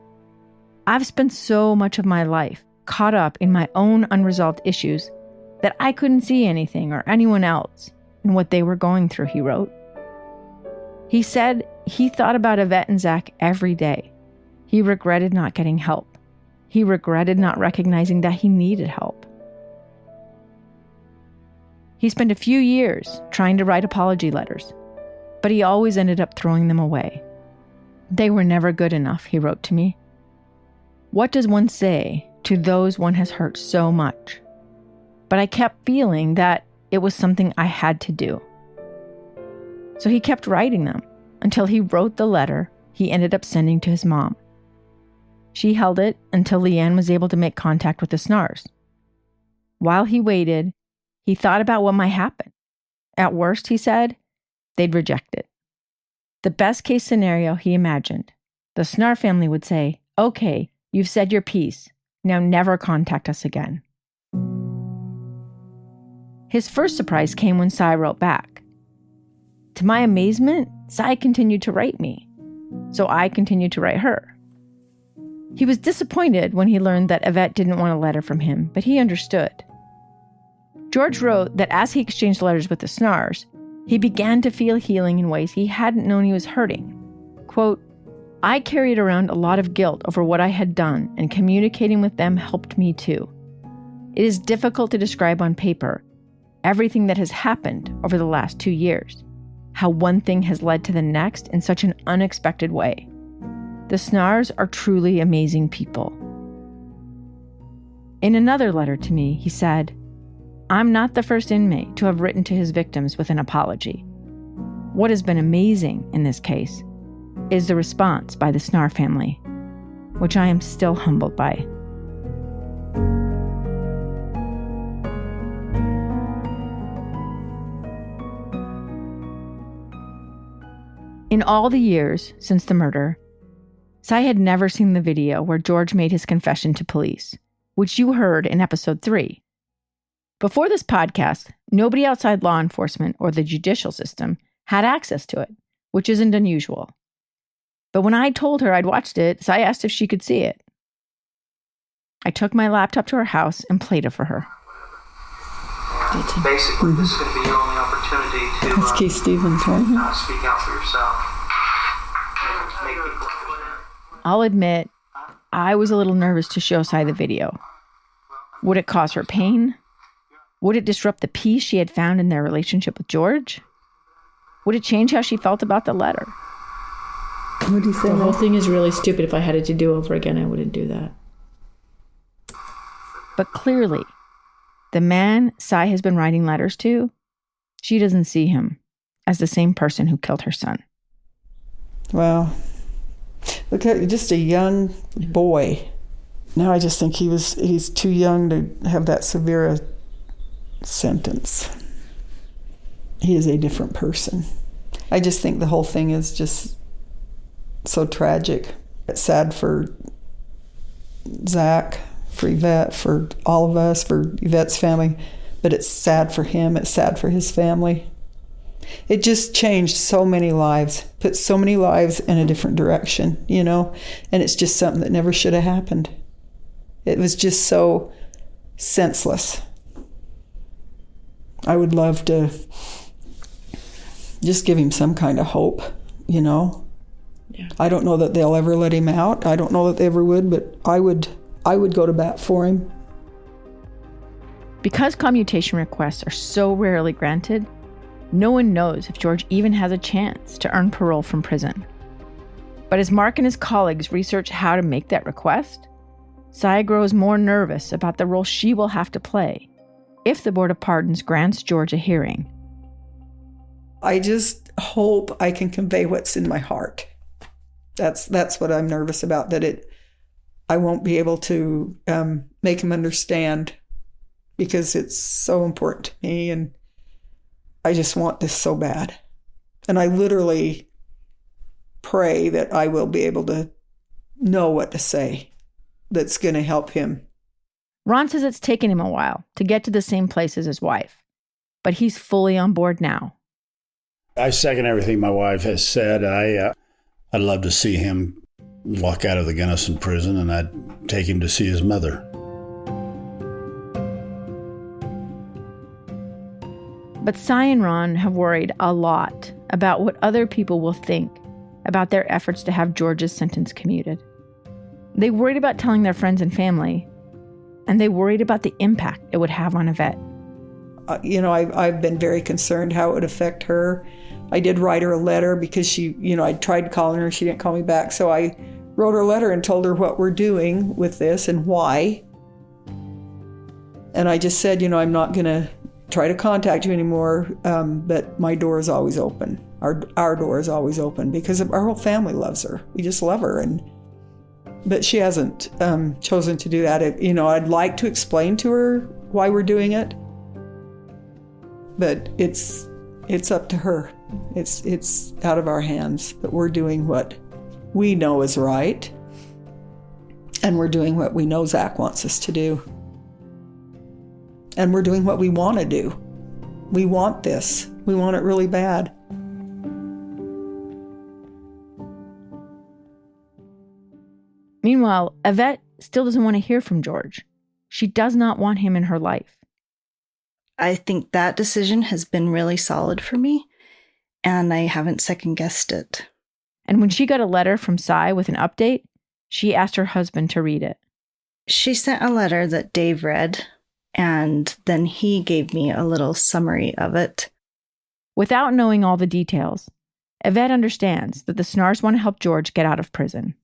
"I've spent so much of my life caught up in my own unresolved issues that I couldn't see anything or anyone else in what they were going through," he wrote. He said he thought about Yvette and Zach every day. He regretted not getting help. he regretted not recognizing that he needed help. He spent a few years trying to write apology letters, but he always ended up throwing them away. They were never good enough, he wrote to me. What does one say to those one has hurt so much? But I kept feeling that it was something I had to do. So he kept writing them until he wrote the letter he ended up sending to his mom. She held it until Leanne was able to make contact with the Snars. While he waited, he thought about what might happen. At worst, he said, they'd reject it. The best case scenario he imagined, the Snar family would say, okay, you've said your piece. Now never contact us again. His first surprise came when Cy wrote back. To my amazement, Cy continued to write me. So I continued to write her. He was disappointed when he learned that Yvette didn't want a letter from him, but he understood. George wrote that as he exchanged letters with the Snars, he began to feel healing in ways he hadn't known he was hurting. Quote, I carried around a lot of guilt over what I had done, and communicating with them helped me too. It is difficult to describe on paper everything that has happened over the last 2 years, how one thing has led to the next in such an unexpected way. The Snars are truly amazing people. In another letter to me, he said, I'm not the first inmate to have written to his victims with an apology. What has been amazing in this case is the response by the Snar family, which I am still humbled by. In all the years since the murder, Cy had never seen the video where George made his confession to police, which you heard in episode 3. Before this podcast, nobody outside law enforcement or the judicial system had access to it, which isn't unusual. But when I told her I'd watched it, Cy asked if she could see it. I took my laptop to her house and played it for her. Basically, this is going to be your only opportunity to That's Keith Stevens, right? speak out for yourself. Make people. I'll admit, I was a little nervous to show Cy the video. Would it cause her pain? Would it disrupt the peace she had found in their relationship with George? Would it change how she felt about the letter? What do you say? The whole thing is really stupid. If I had it to do over again, I wouldn't do that. But clearly, the man Cy has been writing letters to, she doesn't see him as the same person who killed her son. Well, look at just a young boy. Now I just think he's too young to have that severe a sentence. He is a different person. I just think the whole thing is just so tragic. It's sad for Zach, for Yvette, for all of us, for Yvette's family, but it's sad for him, it's sad for his family. It just changed so many lives, put so many lives in a different direction, you know, and it's just something that never should have happened. It was just so senseless. I would love to just give him some kind of hope, you know. Yeah. I don't know that they'll ever let him out. I don't know that they ever would, but I would go to bat for him. Because commutation requests are so rarely granted, no one knows if George even has a chance to earn parole from prison. But as Mark and his colleagues research how to make that request, Cy grows more nervous about the role she will have to play if the Board of Pardons grants George a hearing. I just hope I can convey what's in my heart. That's what I'm nervous about, that I won't be able to make him understand, because it's so important to me, and I just want this so bad. And I literally pray that I will be able to know what to say that's going to help him. Ron says it's taken him a while to get to the same place as his wife, but he's fully on board now. I second everything my wife has said. I'd love to see him walk out of the Gunnison prison, and I'd take him to see his mother. But Cy and Ron have worried a lot about what other people will think about their efforts to have George's sentence commuted. They worried about telling their friends and family, and they worried about the impact it would have on Yvette. I've been very concerned how it would affect her. I did write her a letter because she, I tried calling her, she didn't call me back. So I wrote her a letter and told her what we're doing with this and why. And I just said, I'm not going to try to contact you anymore, but my door is always open. Our door is always open because our whole family loves her. We just love her. But she hasn't chosen to do that. I'd like to explain to her why we're doing it, but it's up to her. It's out of our hands. But we're doing what we know is right, and we're doing what we know Zach wants us to do, and we're doing what we want to do. We want this. We want it really bad. Meanwhile, Yvette still doesn't want to hear from George. She does not want him in her life. I think that decision has been really solid for me, and I haven't second-guessed it. And when she got a letter from Cy with an update, she asked her husband to read it. She sent a letter that Dave read, and then he gave me a little summary of it. Without knowing all the details, Yvette understands that the Snars want to help George get out of prison.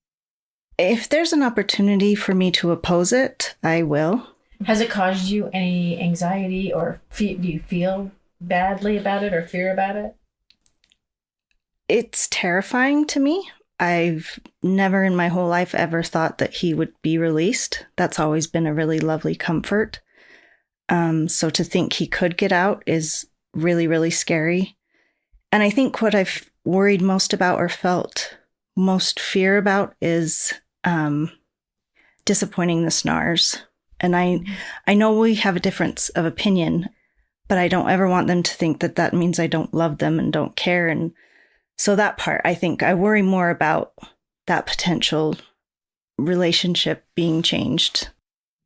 If there's an opportunity for me to oppose it, I will. Has it caused you any anxiety, or do you feel badly about it or fear about it? It's terrifying to me. I've never in my whole life ever thought that he would be released. That's always been a really lovely comfort. So to think he could get out is really, really scary. And I think what I've worried most about or felt most fear about is disappointing the Snars. And I know we have a difference of opinion, but I don't ever want them to think that that means I don't love them and don't care. And so that part, I think I worry more about that potential relationship being changed.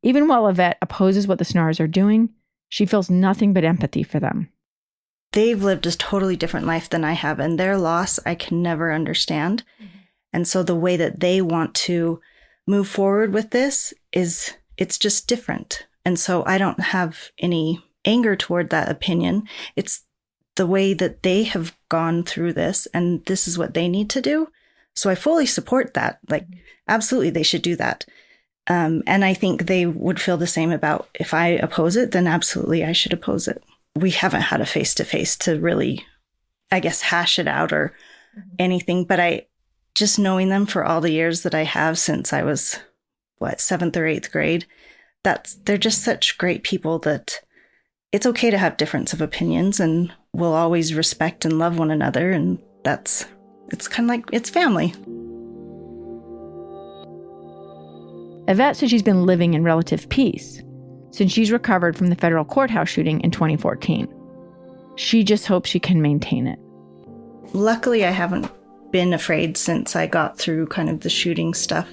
Even while Yvette opposes what the Snars are doing, she feels nothing but empathy for them. They've lived a totally different life than I have, and their loss I can never understand. Mm-hmm. And so the way that they want to move forward with this it's just different. And so I don't have any anger toward that opinion. It's the way that they have gone through this, and this is what they need to do. So I fully support that. Like, absolutely, they should do that. And I think they would feel the same about if I oppose it, then absolutely I should oppose it. We haven't had a face-to-face to really, I guess, hash it out or anything. But just knowing them for all the years that I have since I was, 7th or 8th grade, they're just such great people that it's okay to have difference of opinions, and we'll always respect and love one another. And it's kind of like, it's family. Yvette says she's been living in relative peace since she's recovered from the federal courthouse shooting in 2014. She just hopes she can maintain it. Luckily, I haven't been afraid since I got through kind of the shooting stuff.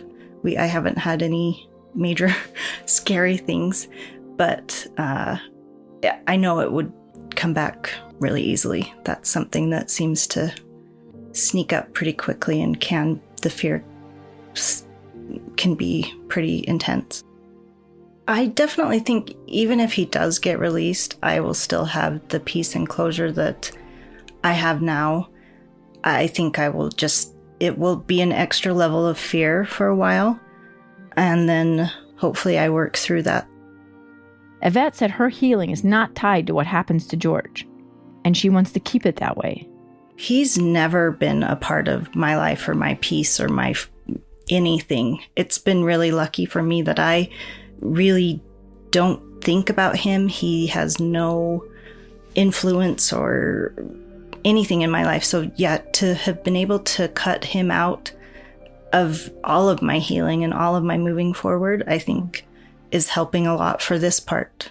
I haven't had any major scary things, but I know it would come back really easily. That's something that seems to sneak up pretty quickly, and the fear can be pretty intense. I definitely think even if he does get released, I will still have the peace and closure that I have now. I think it will be an extra level of fear for a while, and then hopefully I work through that. Yvette said her healing is not tied to what happens to George, and she wants to keep it that way. He's never been a part of my life or my peace or my anything. It's been really lucky for me that I really don't think about him. He has no influence or anything in my life. So yeah, to have been able to cut him out of all of my healing and all of my moving forward, I think is helping a lot for this part.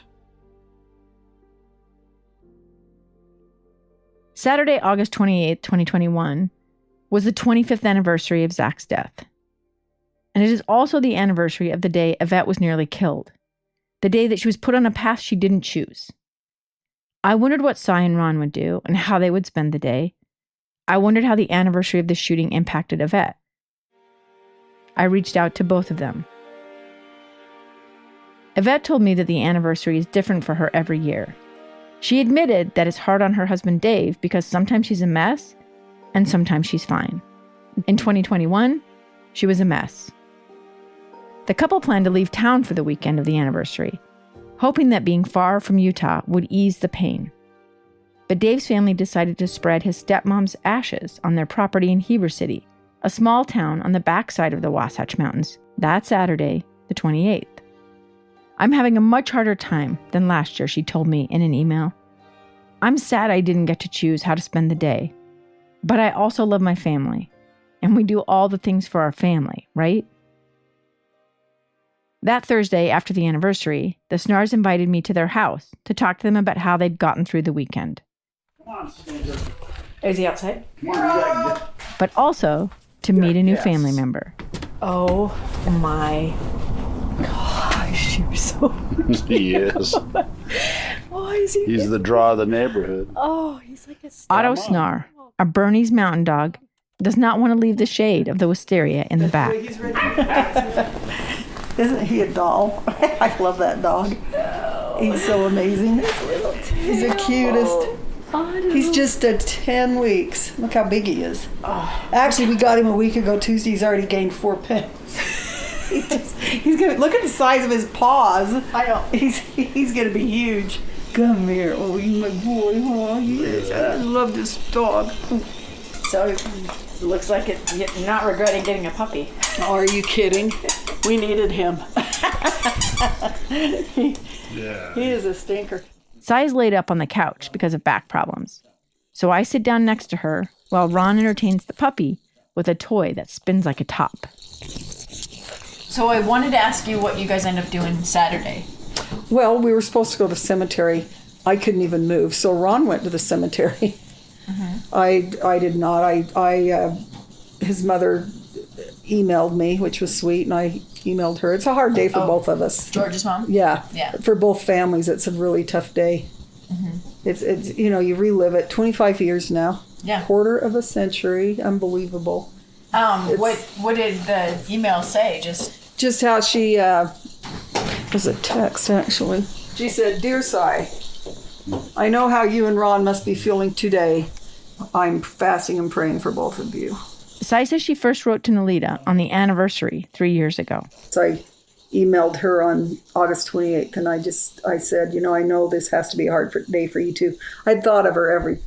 Saturday, August 28th, 2021, was the 25th anniversary of Zach's death. And it is also the anniversary of the day Yvette was nearly killed, the day that she was put on a path she didn't choose. I wondered what Cy and Ron would do and how they would spend the day. I wondered how the anniversary of the shooting impacted Yvette. I reached out to both of them. Yvette told me that the anniversary is different for her every year. She admitted that it's hard on her husband Dave because sometimes she's a mess and sometimes she's fine. In 2021, she was a mess. The couple planned to leave town for the weekend of the anniversary, hoping that being far from Utah would ease the pain. But Dave's family decided to spread his stepmom's ashes on their property in Heber City, a small town on the backside of the Wasatch Mountains, that Saturday, the 28th. I'm having a much harder time than last year, she told me in an email. I'm sad I didn't get to choose how to spend the day, but I also love my family, and we do all the things for our family, right? That Thursday after the anniversary, the Snars invited me to their house to talk to them about how they'd gotten through the weekend. Is he outside? But also to meet a new family member. Oh my gosh, you're so He is. Why is he? He's the draw of the neighborhood. Oh, he's like a Otto Snar, a Bernese mountain dog, does not want to leave the shade of the wisteria in the back. Isn't he a doll? I love that dog. He's so amazing. He's the cutest. He's just 10 weeks. Look how big he is. Actually, we got him a week ago Tuesday. He's already gained 4 pounds. He's gonna look at the size of his paws. I know. He's gonna be huge. Come here. Oh, you my boy. Oh, yes. I love this dog. So it looks like you're not regretting getting a puppy. Are you kidding? We needed him. He is a stinker. Sai's laid up on the couch because of back problems. So I sit down next to her while Ron entertains the puppy with a toy that spins like a top. So I wanted to ask you what you guys end up doing Saturday. Well, we were supposed to go to the cemetery. I couldn't even move, so Ron went to the cemetery. Mm-hmm. I did not. His mother emailed me, which was sweet, and I emailed her. It's a hard day for both of us. George's mom? Yeah. Yeah. For both families, it's a really tough day. Mm-hmm. It's you relive it. 25 years now. Yeah. Quarter of a century. Unbelievable. What did the email say? Just how she was a text actually. She said, "Dear Sai, I know how you and Ron must be feeling today. I'm fasting and praying for both of you." Sai says she first wrote to Nalita on the anniversary 3 years ago. So I emailed her on August 28th, and I said, I know this has to be a hard day for you too. I'd thought of her every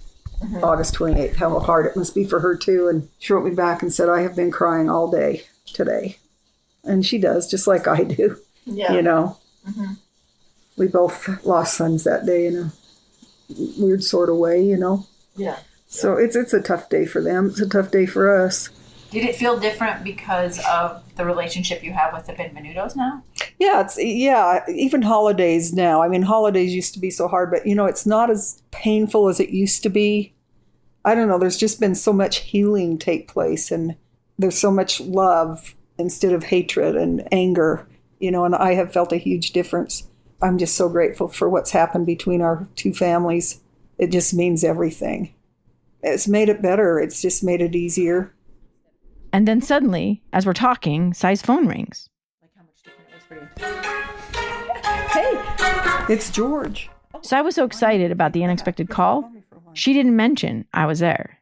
August 28th, how hard it must be for her too. And she wrote me back and said, "I have been crying all day today." And she does, just like I do. Yeah. Mm-hmm. We both lost sons that day in a weird sort of way, Yeah. So it's a tough day for them. It's a tough day for us. Did it feel different because of the relationship you have with the Benvenutos now? Yeah, even holidays now. I mean, holidays used to be so hard, but it's not as painful as it used to be. I don't know, there's just been so much healing take place, and there's so much love instead of hatred and anger, and I have felt a huge difference. I'm just so grateful for what's happened between our two families. It just means everything. It's made it better. It's just made it easier. And then suddenly, as we're talking, Sai's phone rings. Like how much different it was for you. Hey, it's George. Sai was so excited about the unexpected call, she didn't mention I was there.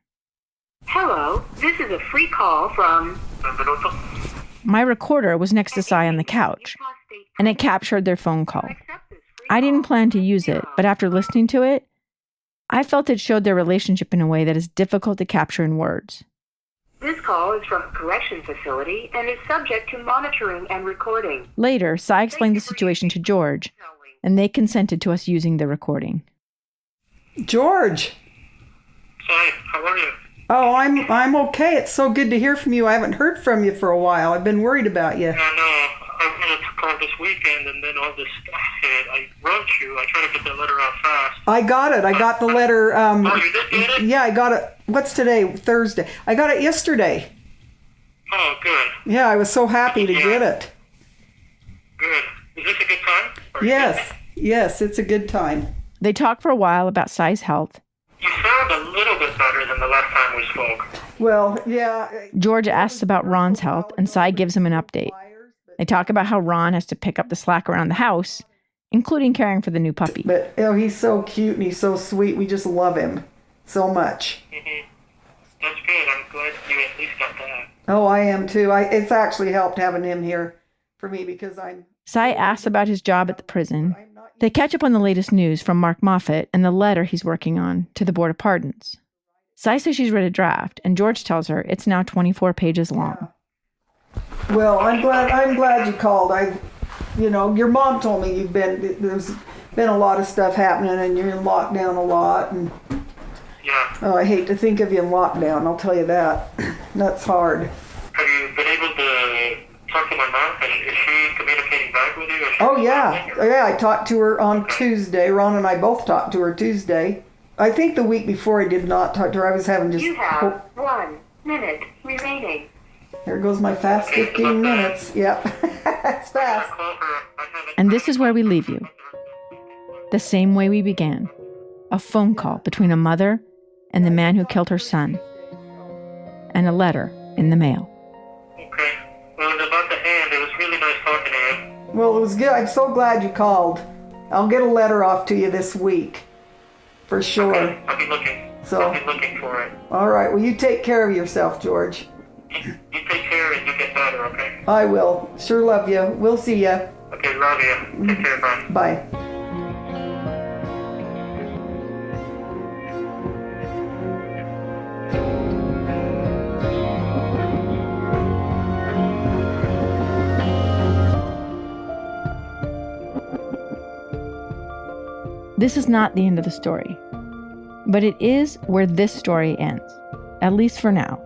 Hello, this is a free call from Benvenuto. My recorder was next to Sai on the couch, and it captured their phone call. I didn't plan to use it, but after listening to it, I felt it showed their relationship in a way that is difficult to capture in words. This call is from a correction facility and is subject to monitoring and recording. Later, Sai explained the situation to George, and they consented to us using the recording. George! Sai, how are you? Oh, I'm okay. It's so good to hear from you. I haven't heard from you for a while. I've been worried about you. I know. I wanted to call this weekend, and then all this stuff hit. I wrote you. I tried to get that letter out fast. I got it. I got the letter. Oh, you did get it? Yeah, I got it. What's today? Thursday. I got it yesterday. Oh, good. Yeah, I was so happy to get it. Good. Is this a good time? Yes, it's a good time. They talked for a while about Sai's health. You sound a little bit better than the last time we spoke. Well, yeah. George asks about Ron's health, and Cy gives him an update. They talk about how Ron has to pick up the slack around the house, including caring for the new puppy. But he's so cute and he's so sweet. We just love him so much. Mm-hmm. That's good. I'm glad you at least got that. Oh, I am too. It's actually helped having him here for me because I'm... Cy asks about his job at the prison. They catch up on the latest news from Mark Moffat and the letter he's working on to the Board of Pardons. Cy says she's read a draft, and George tells her it's now 24 pages long. Well, I'm glad you called. Your mom told me there's been a lot of stuff happening and you're in lockdown a lot. And yeah. Oh, I hate to think of you in lockdown, I'll tell you that. That's hard. Have you been able to talk to my mom? Is she communicating back with you? Oh, yeah. Yeah, I talked to her on Tuesday. Ron and I both talked to her Tuesday. I think the week before I did not talk to her. I was having just... You have 1 minute remaining. There goes my fast 15 minutes. Yep. That's fast. And this is where we leave you. The same way we began. A phone call between a mother and the man who killed her son. And a letter in the mail. Okay. Well, it's about to end. It was really nice talking to you. Well, it was good. I'm so glad you called. I'll get a letter off to you this week. For sure. Okay. I'll be looking for it. All right. Well, you take care of yourself, George. You take care and you get better, okay? I will. Sure love you. We'll see you. Okay, love you. Take care, bye. Bye. This is not the end of the story, but it is where this story ends, at least for now.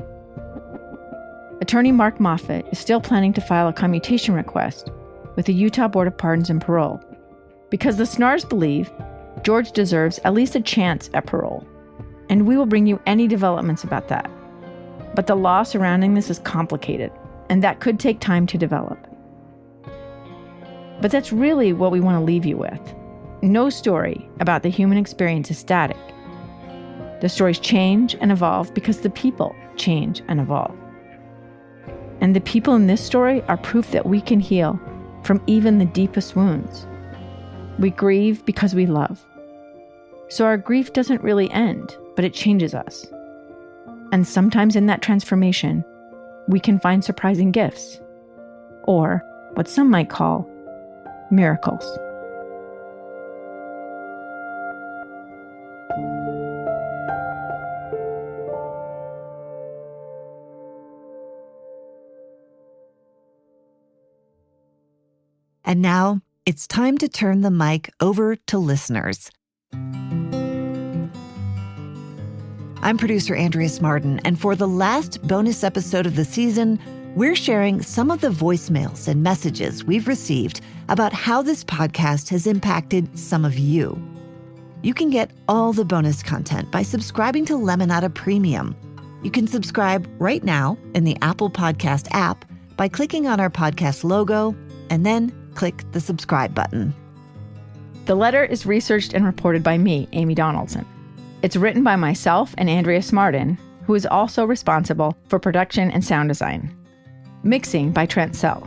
Attorney Mark Moffat is still planning to file a commutation request with the Utah Board of Pardons and Parole, because the Snars believe George deserves at least a chance at parole, and we will bring you any developments about that. But the law surrounding this is complicated, and that could take time to develop. But that's really what we want to leave you with. No story about the human experience is static. The stories change and evolve because the people change and evolve. And the people in this story are proof that we can heal from even the deepest wounds. We grieve because we love. So our grief doesn't really end, but it changes us. And sometimes in that transformation, we can find surprising gifts, or what some might call miracles. And now, it's time to turn the mic over to listeners. I'm producer Andrea Smartin, and for the last bonus episode of the season, we're sharing some of the voicemails and messages we've received about how this podcast has impacted some of you. You can get all the bonus content by subscribing to Lemonada Premium. You can subscribe right now in the Apple Podcast app by clicking on our podcast logo and then click the subscribe button. The letter is researched and reported by me, Amy Donaldson. It's written by myself and Andrea Smartin, who is also responsible for production and sound design. Mixing by Trent Sell.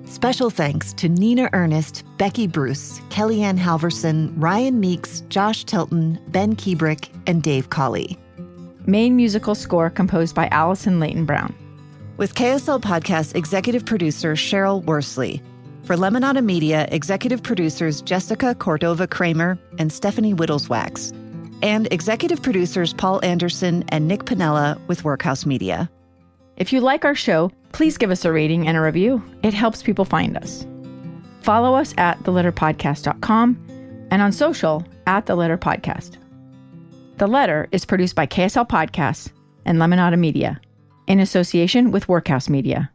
Special thanks to Nina Ernest, Becky Bruce, Kellyanne Halverson, Ryan Meeks, Josh Tilton, Ben Kiebrick, and Dave Colley. Main musical score composed by Allison Leighton Brown. With KSL Podcast executive producer Cheryl Worsley. For Lemonada Media, executive producers Jessica Cordova-Kramer and Stephanie Whittleswax. And executive producers Paul Anderson and Nick Pinella with Workhouse Media. If you like our show, please give us a rating and a review. It helps people find us. Follow us at theletterpodcast.com and on social at The Letter Podcast. The Letter is produced by KSL Podcasts and Lemonada Media in association with Workhouse Media.